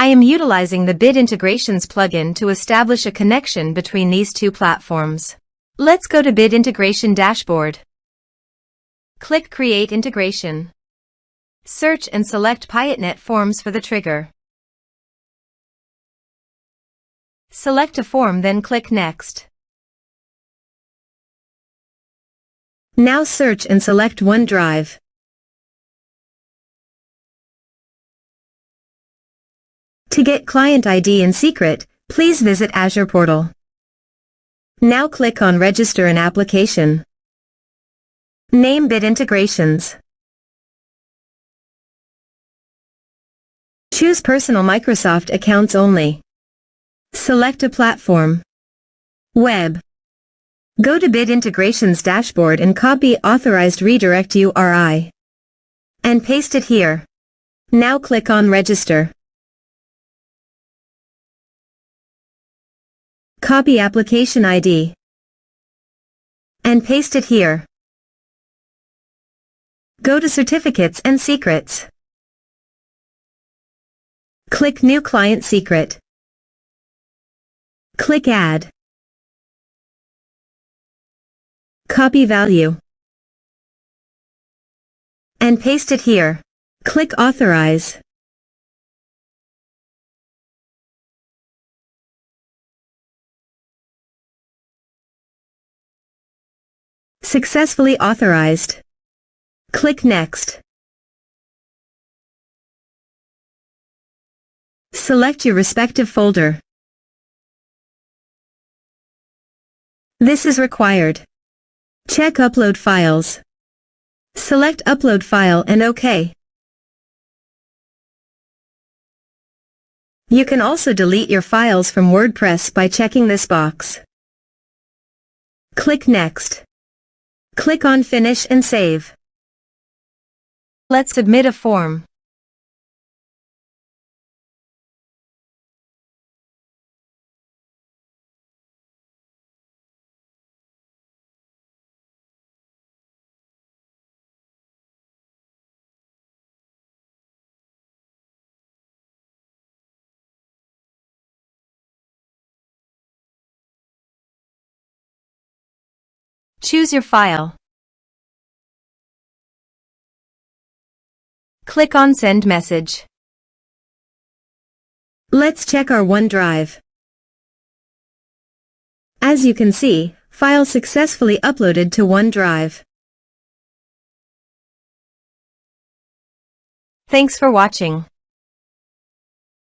I am utilizing the Bit Integrations plugin to establish a connection between these two platforms. Let's go to Bit Integration Dashboard. Click Create Integration. Search and select Piotnet Forms for the trigger. Select a form, then click Next. Now search and select OneDrive. To get client ID and secret, please visit Azure portal. Now click on Register an application. Name Bit Integrations. Choose Personal Microsoft Accounts only. Select a platform. Web. Go to Bit Integrations Dashboard and copy Authorized Redirect URI. And paste it here. Now click on Register. Copy application ID. And paste it here. Go to Certificates and Secrets. Click New Client Secret. Click Add. Copy value. And paste it here. Click Authorize. Successfully authorized. Click Next. Select your respective folder. This is required. Check Upload Files. Select Upload File and OK. You can also delete your files from WordPress by checking this box. Click Next. Click on Finish and Save. Let's submit a form. Choose your file. Click on Send Message. Let's check our OneDrive. As you can see, file successfully uploaded to OneDrive. Thanks for watching.